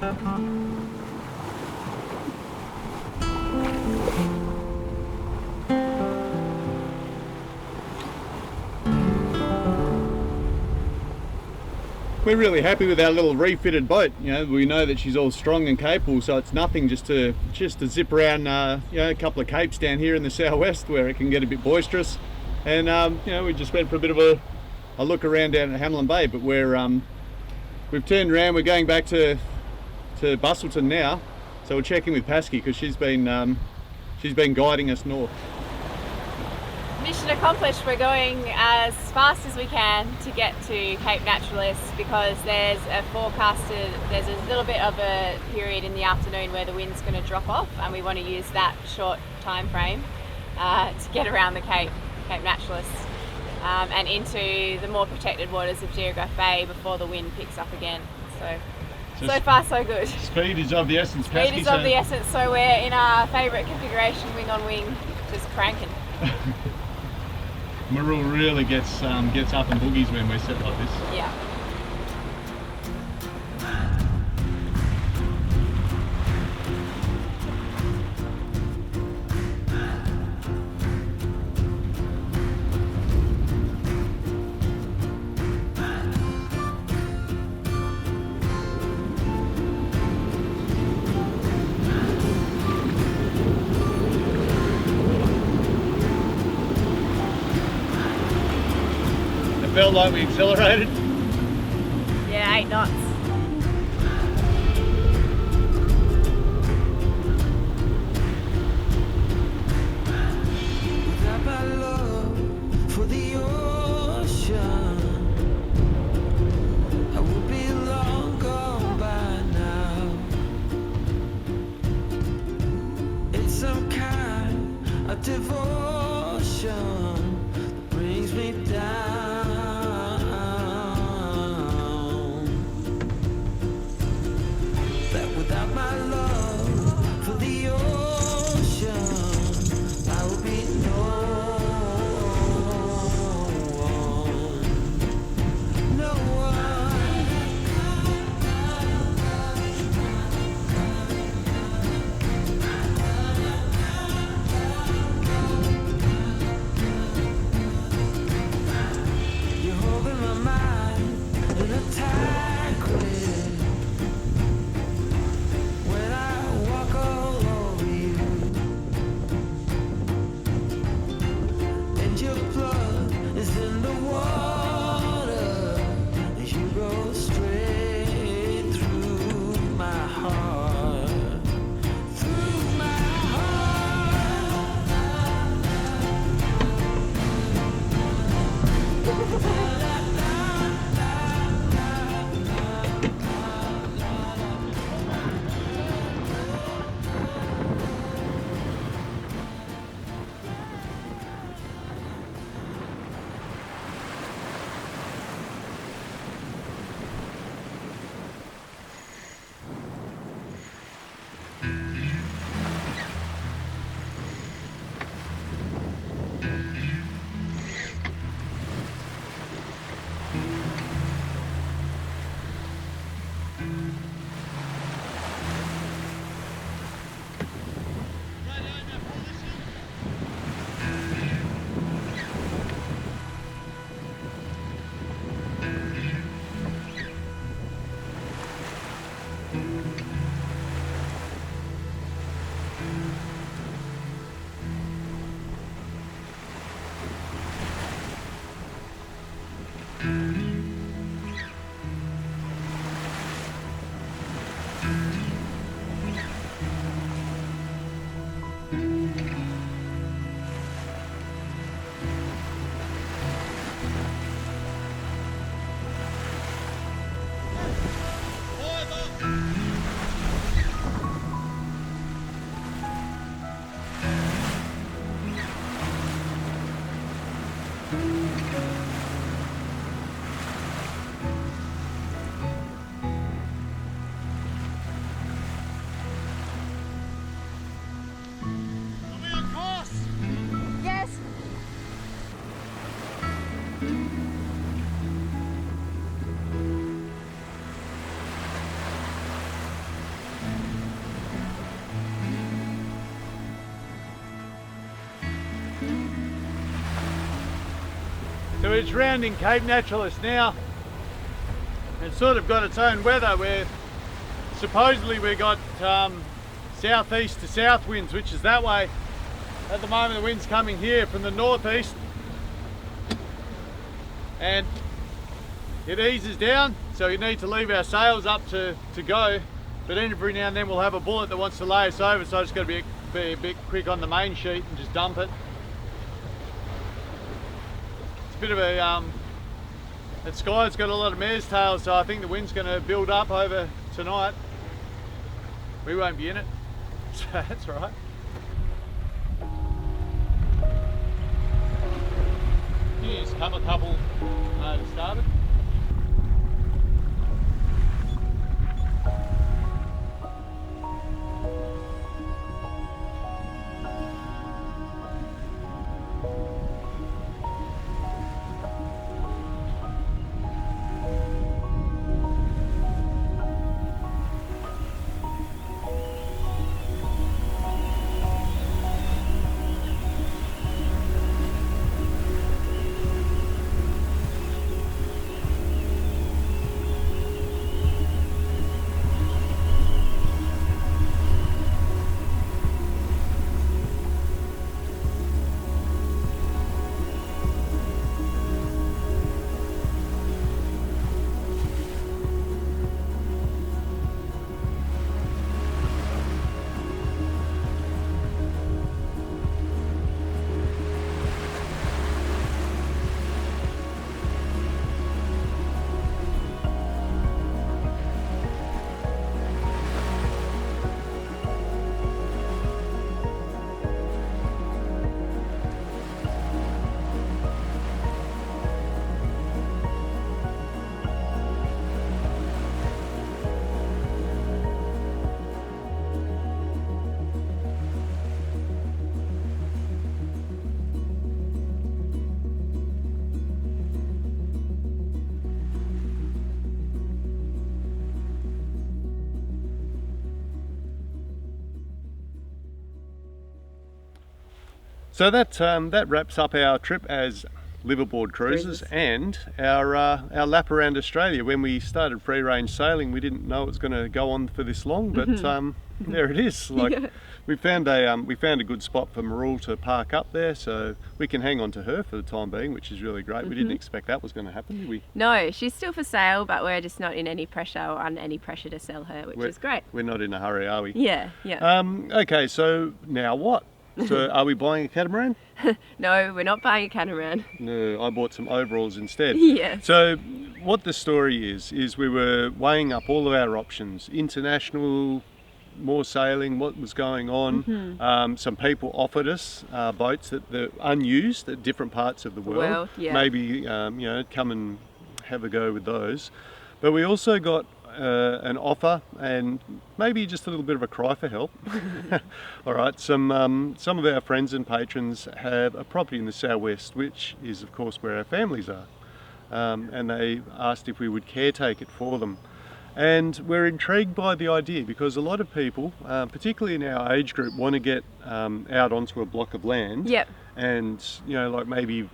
We're really happy with our little refitted boat. You know, we know that she's all strong and capable, so it's nothing just to zip around, you know, a couple of capes down here in the southwest where it can get a bit boisterous. And you know, we just went for a bit of a look around down at Hamlin Bay, but we've turned around. We're going back to Bustleton now, so we're checking with Pasky because she's been guiding us north. Mission accomplished. We're going as fast as we can to get to Cape Naturalist because there's a little bit of a period in the afternoon where the wind's going to drop off, and we want to use that short time frame to get around the Cape Naturalist and into the more protected waters of Geograph Bay before the wind picks up again. So far so good. Speed is of the essence. Speed is of the essence, so we're in our favourite configuration, wing on wing, just cranking. Mirrool really gets up and boogies when we're set like this. Yeah. Felt like we accelerated. Yeah, 8 knots. Without my love for the ocean, I would be long gone by now. It's some kind of devotion that brings me down. Without my love for the ocean, I would be no one. You're holding my mind in a tight grip. So it's rounding Cape Naturalist now. It's sort of got its own weather where supposedly we got southeast to south winds, which is that way. At the moment the wind's coming here from the northeast and it eases down, so we need to leave our sails up to go, but every now and then we'll have a bullet that wants to lay us over, so I just got to be a bit quick on the main sheet and just dump it. It's a bit of a that sky's got a lot of mare's tails, so I think the wind's going to build up over tonight. We won't be in it, so that's all right. Yeah, just come a couple to start it. So that wraps up our trip as liveaboard cruises and our lap around Australia. When we started free range sailing, we didn't know it was going to go on for this long, but there it is. Like we found a good spot for Mirrool to park up there, so we can hang on to her for the time being, which is really great. We didn't expect that was going to happen, did we? No, she's still for sale, but we're just not in any pressure or under any pressure to sell her, which is great. We're not in a hurry, are we? Yeah. Okay, so now what? So are we buying a catamaran? No, we're not buying a catamaran. No, I bought some overalls instead. Yeah. So what the story is we were weighing up all of our options. International, more sailing, what was going on. Some people offered us boats that are unused at different parts of the world. Maybe come and have a go with those. But we also got an offer and maybe just a little bit of a cry for help. All right, some of our friends and patrons have a property in the southwest, which is of course where our families are, and they asked if we would caretake it for them. And we're intrigued by the idea because a lot of people, particularly in our age group, want to get out onto a block of land. Yep. And like maybe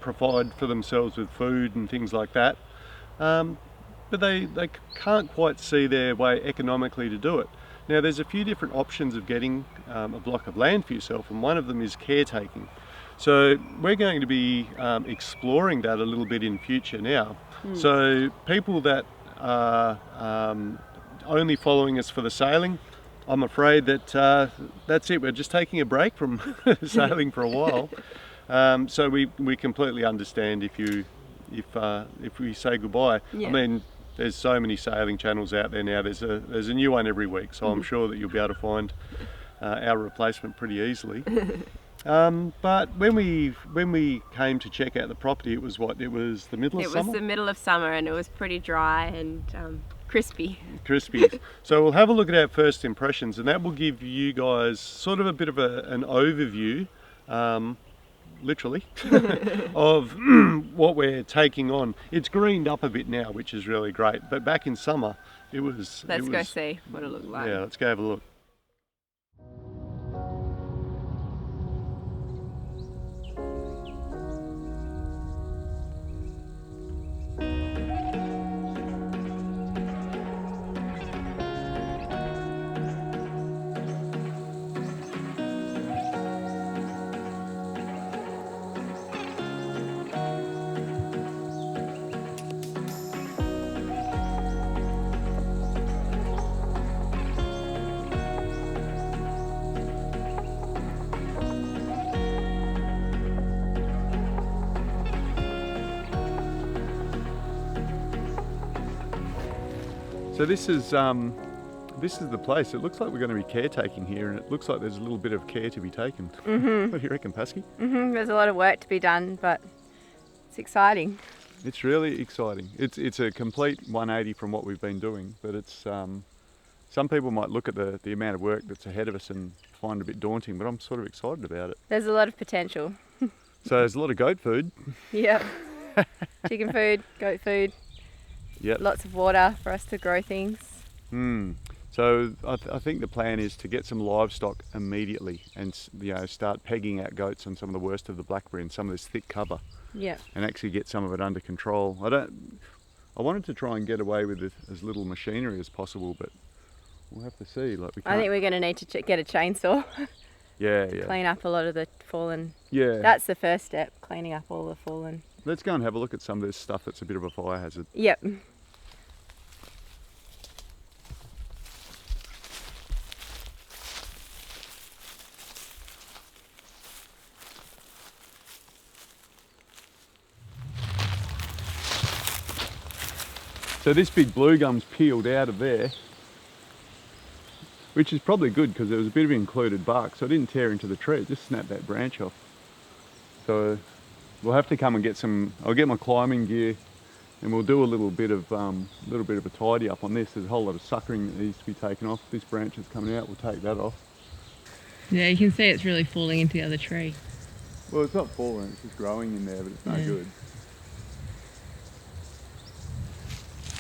provide for themselves with food and things like that. But they can't quite see their way economically to do it. Now there's a few different options of getting a block of land for yourself, and one of them is caretaking. So we're going to be exploring that a little bit in future now. So people that are only following us for the sailing, I'm afraid that that's it. We're just taking a break from sailing for a while. So we completely understand if we say goodbye. I mean, there's so many sailing channels out there now. There's a new one every week, so I'm sure that you'll be able to find our replacement pretty easily. But when we came to check out the property, it was the middle of summer? It was the middle of summer and it was pretty dry and crispy. So we'll have a look at our first impressions, and that will give you guys sort of a bit of an overview, literally, of what we're taking on. It's greened up a bit now, which is really great, but back in summer it was... Let's go see what it looked like. Yeah, let's go have a look. So this is the place. It looks like we're going to be caretaking here, and it looks like there's a little bit of care to be taken. What do you reckon, Pasky? There's a lot of work to be done, but it's exciting. It's really exciting. It's a complete 180 from what we've been doing, but it's some people might look at the amount of work that's ahead of us and find it a bit daunting, but I'm sort of excited about it. There's a lot of potential. So there's a lot of goat food. Yep. Chicken food, goat food. Yep. Lots of water for us to grow things. So I think the plan is to get some livestock immediately and start pegging out goats on some of the worst of the blackberry and some of this thick cover. Yeah. And actually get some of it under control. I wanted to try and get away with as little machinery as possible, but we'll have to see. I think we're going to need to get a chainsaw. Yeah. Clean up a lot of the fallen. Yeah. That's the first step, cleaning up all the fallen. Let's go and have a look at some of this stuff that's a bit of a fire hazard. Yep. So this big blue gum's peeled out of there, which is probably good because there was a bit of included bark, so it didn't tear into the tree, it just snapped that branch off. So we'll have to come and get I'll get my climbing gear and we'll do a little bit of a tidy up on this. There's a whole lot of suckering that needs to be taken off. This branch is coming out, we'll take that off. Yeah, you can see it's really falling into the other tree. Well, it's not falling, it's just growing in there, but it's no good.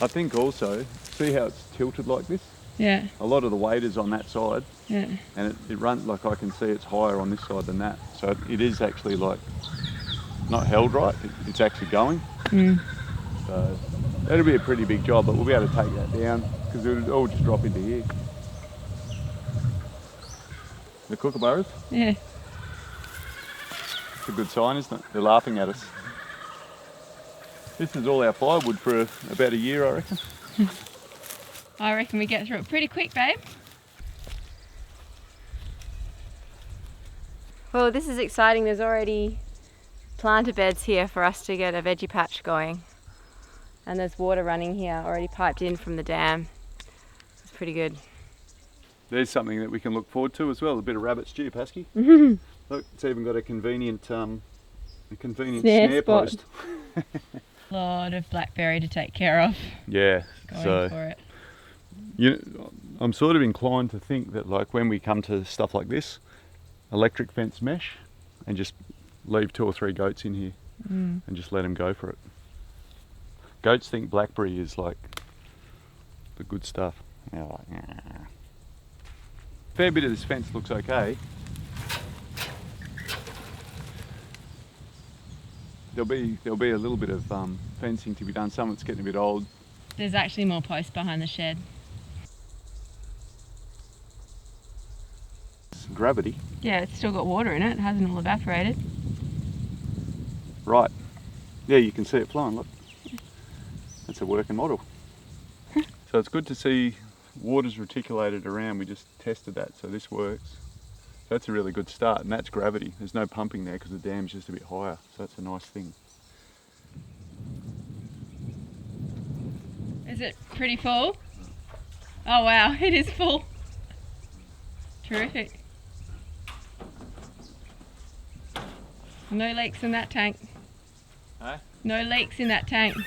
I think also, see how it's tilted like this? Yeah. A lot of the weight is on that side. Yeah. And it runs, like I can see it's higher on this side than that. So it is actually like, not held right, it's actually going. So that'll be a pretty big job, but we'll be able to take that down because it'll all just drop into here. The kookaburras? Yeah. It's a good sign, isn't it? They're laughing at us. This is all our firewood for about a year, I reckon. I reckon we get through it pretty quick, babe. Well, this is exciting. There's already planter beds here for us to get a veggie patch going. And there's water running here, already piped in from the dam. It's pretty good. There's something that we can look forward to as well, a bit of rabbit stew, Pasky. Look, it's even got a convenient snare post. A lot of blackberry to take care of. Yeah, Going for it. I'm sort of inclined to think that like when we come to stuff like this, electric fence mesh and just leave 2 or 3 goats in here and just let them go for it. Goats think blackberry is like the good stuff. They're like, nah. Fair bit of this fence looks okay. There'll be a little bit of fencing to be done. Some of it's getting a bit old. There's actually more posts behind the shed. Gravity. Yeah, it's still got water in it. It hasn't all evaporated. Right. Yeah, you can see it flowing, look. That's a working model. So it's good to see water's reticulated around. We just tested that, so this works. So that's a really good start, and that's gravity. There's no pumping there because the dam's just a bit higher, so that's a nice thing. Is it pretty full? Oh wow, it is full. Terrific. No leaks in that tank. Huh? No leaks in that tank. No.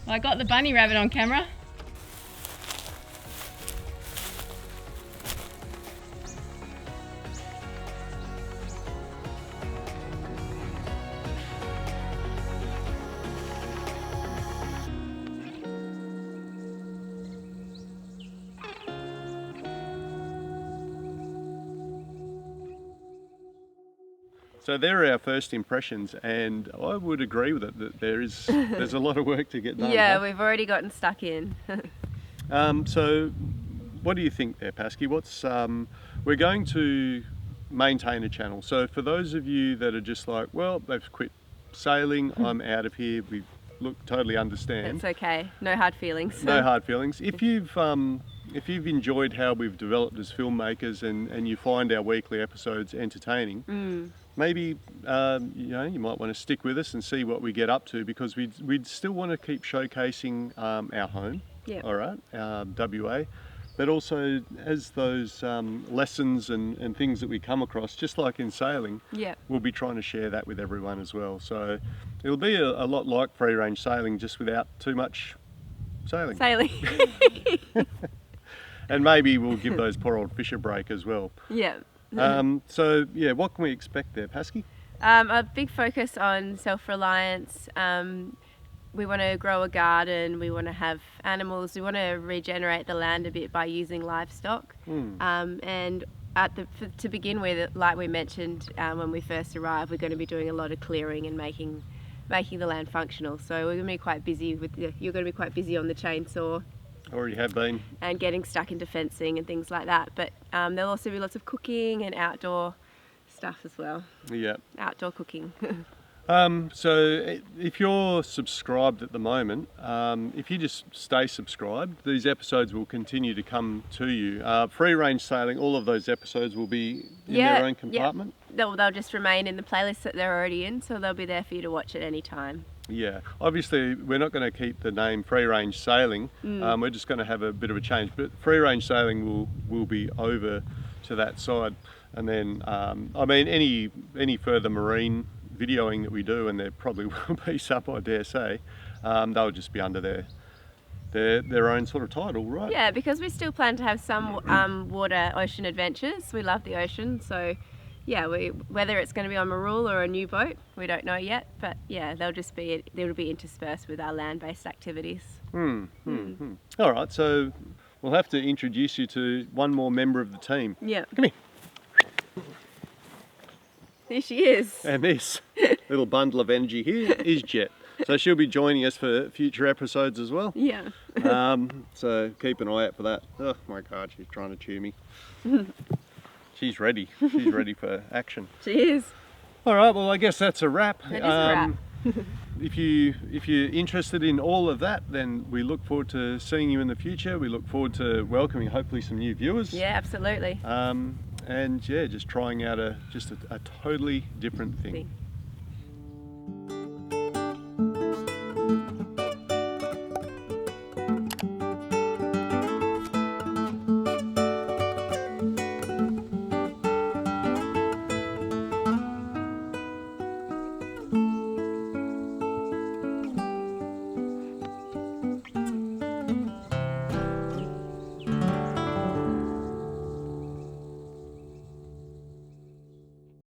I got the bunny rabbit on camera. So there are our first impressions, and I would agree with it that there's a lot of work to get done. Yeah, huh? we've already gotten stuck in. So what do you think there, Pasky? We're going to maintain a channel. So for those of you that are just like, well, they've quit sailing, I'm out of here, we totally understand. It's okay, no hard feelings. No hard feelings. If you've enjoyed how we've developed as filmmakers and you find our weekly episodes entertaining, maybe you might want to stick with us and see what we get up to, because we'd still want to keep showcasing our home, Yeah. all right, WA, but also as those lessons and things that we come across, just like in sailing, Yeah. we'll be trying to share that with everyone as well. So it'll be a lot like free range sailing, just without too much sailing. Sailing. And maybe we'll give those poor old fish a break as well. Yeah. So yeah, what can we expect there, Pasky? A big focus on self-reliance. We want to grow a garden, we want to have animals, we want to regenerate the land a bit by using livestock. And to begin with, like we mentioned when we first arrived, we're going to be doing a lot of clearing and making the land functional. So we're going to be quite busy you're going to be quite busy on the chainsaw. Already have been. And getting stuck into fencing and things like that. But there'll also be lots of cooking and outdoor stuff as well. Yeah. Outdoor cooking. So if you're subscribed at the moment, if you just stay subscribed, these episodes will continue to come to you. Free range sailing, all of those episodes will be in their own compartment. They'll just remain in the playlist that they're already in, so they'll be there for you to watch at any time. Yeah, obviously we're not going to keep the name free range sailing. We're just going to have a bit of a change, but free range sailing will be over to that side. And then I mean, any further marine videoing that we do, and there probably will be some, I dare say, they'll just be under their own sort of title, right? Yeah, because we still plan to have some ocean adventures. We love the ocean, so yeah, whether it's going to be on Mirrool or a new boat, we don't know yet, but yeah, they'll be interspersed with our land-based activities. All right, so we'll have to introduce you to one more member of the team. Yeah. Come here. Here she is. And this little bundle of energy here is Jet. So she'll be joining us for future episodes as well. Yeah. So keep an eye out for that. Oh my God, she's trying to chew me. She's ready. She's ready for action. She is. All right, well I guess that's a wrap. That is a wrap. If you're interested in all of that, then we look forward to seeing you in the future. We look forward to welcoming hopefully some new viewers. Yeah, absolutely. And yeah, just trying out a totally different thing.